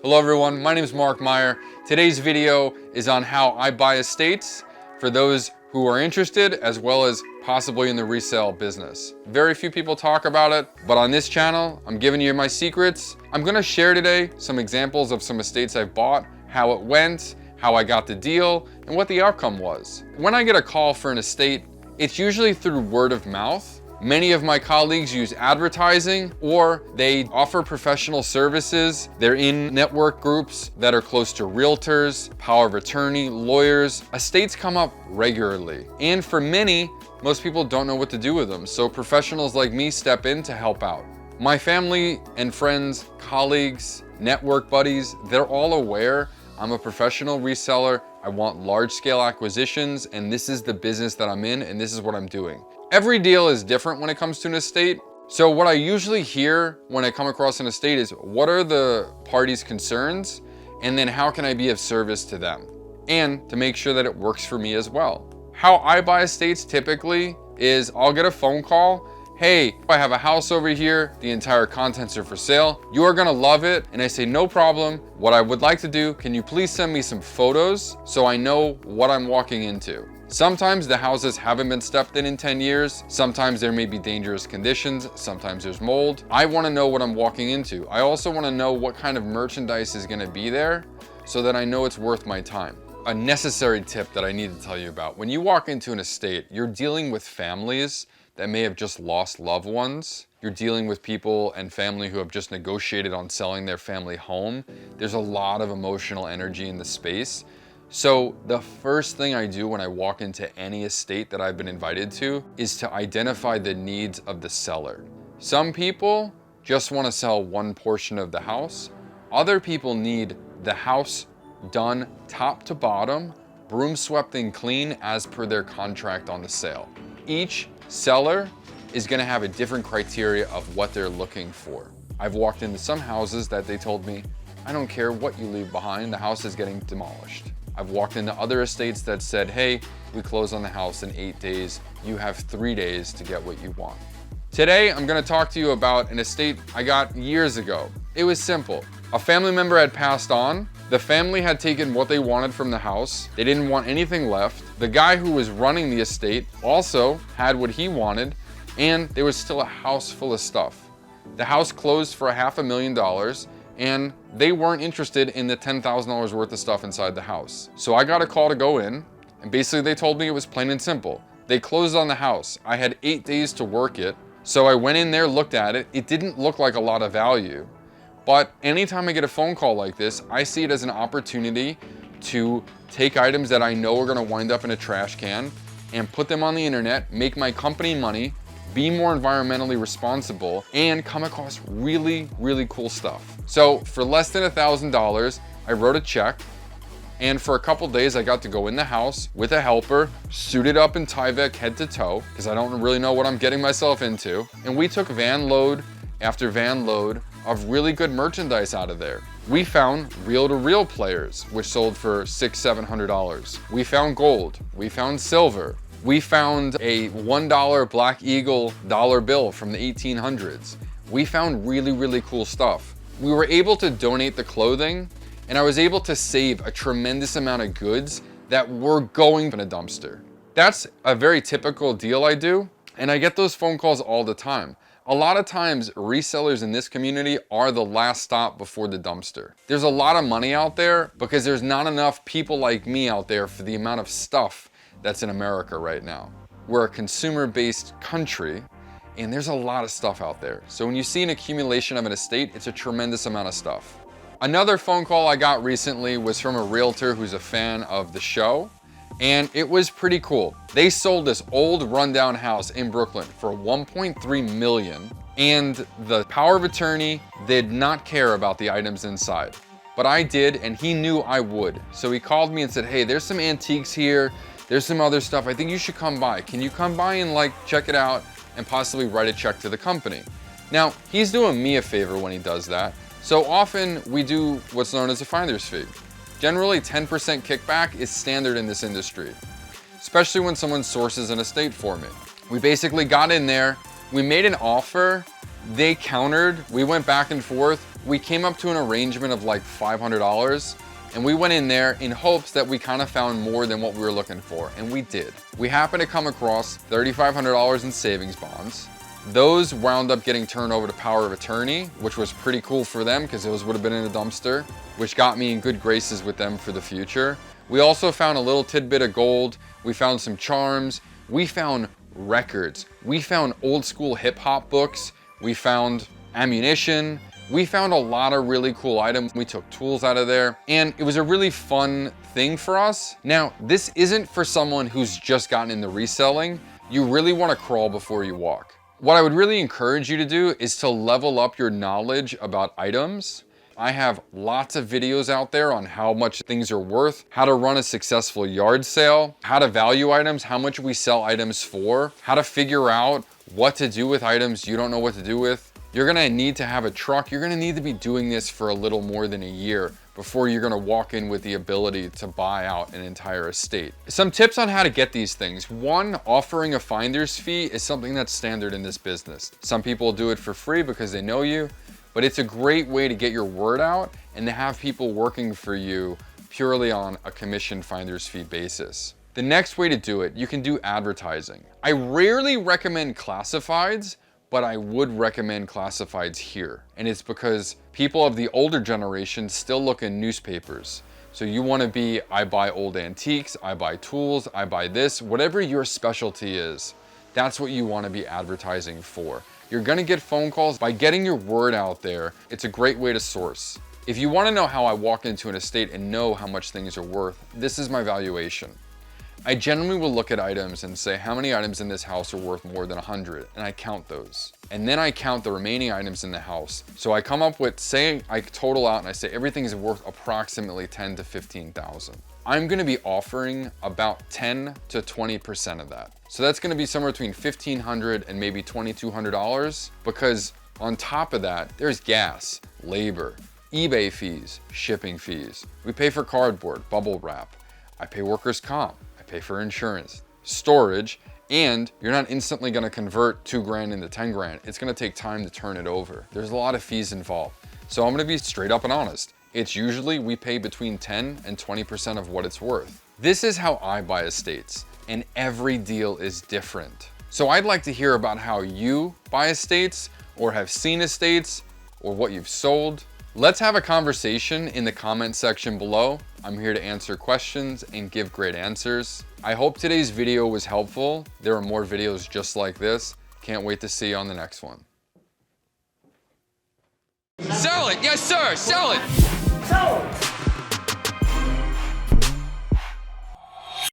Hello everyone, my name is Mark Meyer. Today's video is on how I buy estates for those who are interested, as well as possibly in the resale business. Very few people talk about it, but on this channel, I'm giving you my secrets. I'm gonna share today some examples of some estates I've bought, how it went, how I got the deal, and what the outcome was. When I get a call for an estate, it's usually through word of mouth. Many of my colleagues use advertising, or they offer professional services. They're in network groups that are close to realtors, power of attorney, lawyers. Estates come up regularly. And for many, most people don't know what to do with them. So professionals like me step in to help out. My family and friends, colleagues, network buddies, they're all aware I'm a professional reseller. I want large-scale acquisitions, and this is the business that I'm in, and this is what I'm doing. Every deal is different when it comes to an estate. So what I usually hear when I come across an estate is, what are the parties' concerns? And then how can I be of service to them? And to make sure that it works for me as well. How I buy estates typically is I'll get a phone call. Hey, I have a house over here. The entire contents are for sale. You are gonna love it. And I say, no problem. What I would like to do, can you please send me some photos so I know what I'm walking into? Sometimes the houses haven't been stepped in 10 years. Sometimes there may be dangerous conditions. Sometimes there's mold. I wanna know what I'm walking into. I also wanna know what kind of merchandise is gonna be there so that I know it's worth my time. A necessary tip that I need to tell you about. When you walk into an estate, you're dealing with families that may have just lost loved ones. You're dealing with people and family who have just negotiated on selling their family home. There's a lot of emotional energy in the space. So the first thing I do when I walk into any estate that I've been invited to is to identify the needs of the seller. Some people just want to sell one portion of the house. Other people need the house done top to bottom, broom swept and clean as per their contract on the sale. Each seller is going to have a different criteria of what they're looking for. I've walked into some houses that they told me, I don't care what you leave behind, the house is getting demolished. I've walked into other estates that said, hey, we close on the house in 8 days. You have 3 days to get what you want. Today, I'm going to talk to you about an estate I got years ago. It was simple. A family member had passed on. The family had taken what they wanted from the house. They didn't want anything left. The guy who was running the estate also had what he wanted, and there was still a house full of stuff. The house closed for $500,000, and they weren't interested in the $10,000 worth of stuff inside the house. So I got a call to go in, and basically they told me it was plain and simple. They closed on the house. I had 8 days to work it. So I went in there, looked at it. It didn't look like a lot of value. But anytime I get a phone call like this, I see it as an opportunity to take items that I know are gonna wind up in a trash can and put them on the internet, make my company money, be more environmentally responsible, and come across really, really cool stuff. So for less than $1,000, I wrote a check, and for a couple days I got to go in the house with a helper, suited up in Tyvek head to toe, because I don't really know what I'm getting myself into, and we took van load after van load of really good merchandise out of there. We found reel-to-reel players, which sold for $600, $700. We found gold, we found silver. We found a $1 Black Eagle dollar bill from the 1800s. We found really, really cool stuff. We were able to donate the clothing, and I was able to save a tremendous amount of goods that were going in a dumpster. That's a very typical deal I do, and I get those phone calls all the time. A lot of times, resellers in this community are the last stop before the dumpster. There's a lot of money out there because there's not enough people like me out there for the amount of stuff that's in America right now. We're a consumer-based country, and there's a lot of stuff out there. So when you see an accumulation of an estate, it's a tremendous amount of stuff. Another phone call I got recently was from a realtor who's a fan of the show, and it was pretty cool. They sold this old rundown house in Brooklyn for $1.3 million, and the power of attorney did not care about the items inside. But I did, and he knew I would. So he called me and said, hey, there's some antiques here. There's some other stuff. I think you should come by. Can you come by and check it out and possibly write a check to the company? Now, he's doing me a favor when he does that. So often we do what's known as a finder's fee. Generally, 10% kickback is standard in this industry, especially when someone sources an estate for me. We basically got in there, we made an offer, they countered, we went back and forth, we came up to an arrangement of like $500. And we went in there in hopes that we kind of found more than what we were looking for, and we did. We happened to come across $3,500 in savings bonds. Those wound up getting turned over to power of attorney, which was pretty cool for them because those would have been in a dumpster, which got me in good graces with them for the future. We also found a little tidbit of gold. We found some charms. We found records. We found old school hip hop books. We found ammunition. We found a lot of really cool items. We took tools out of there, and it was a really fun thing for us. Now, this isn't for someone who's just gotten into reselling. You really want to crawl before you walk. What I would really encourage you to do is to level up your knowledge about items. I have lots of videos out there on how much things are worth, how to run a successful yard sale, how to value items, how much we sell items for, how to figure out what to do with items you don't know what to do with. You're gonna need to have a truck. You're gonna need to be doing this for a little more than a year before you're gonna walk in with the ability to buy out an entire estate. Some tips on how to get these things. One, offering a finder's fee is something that's standard in this business. Some people do it for free because they know you, but it's a great way to get your word out and to have people working for you purely on a commission finder's fee basis. The next way to do it, you can do advertising. I rarely recommend classifieds, but I would recommend classifieds here. And it's because people of the older generation still look in newspapers. So you wanna be, I buy old antiques, I buy tools, I buy this, whatever your specialty is, that's what you wanna be advertising for. You're gonna get phone calls. By getting your word out there, it's a great way to source. If you wanna know how I walk into an estate and know how much things are worth, this is my valuation. I generally will look at items and say how many items in this house are worth more than 100, and I count those. And then I count the remaining items in the house. So I come up with, say I total out and I say everything is worth approximately 10 to 15,000. I'm gonna be offering about 10 to 20% of that. So that's gonna be somewhere between $1,500 and maybe $2,200, because on top of that, there's gas, labor, eBay fees, shipping fees. We pay for cardboard, bubble wrap. I pay workers' comp. Pay for insurance, storage, and you're not instantly gonna convert 2 grand into 10 grand. It's gonna take time to turn it over. There's a lot of fees involved. So I'm gonna be straight up and honest. It's usually we pay between 10 and 20% of what it's worth. This is how I buy estates, and every deal is different. So I'd like to hear about how you buy estates, or have seen estates, or what you've sold. Let's have a conversation in the comment section below. I'm here to answer questions and give great answers. I hope today's video was helpful. There are more videos just like this. Can't wait to see you on the next one. Sell it, yes sir, sell it. Sell it.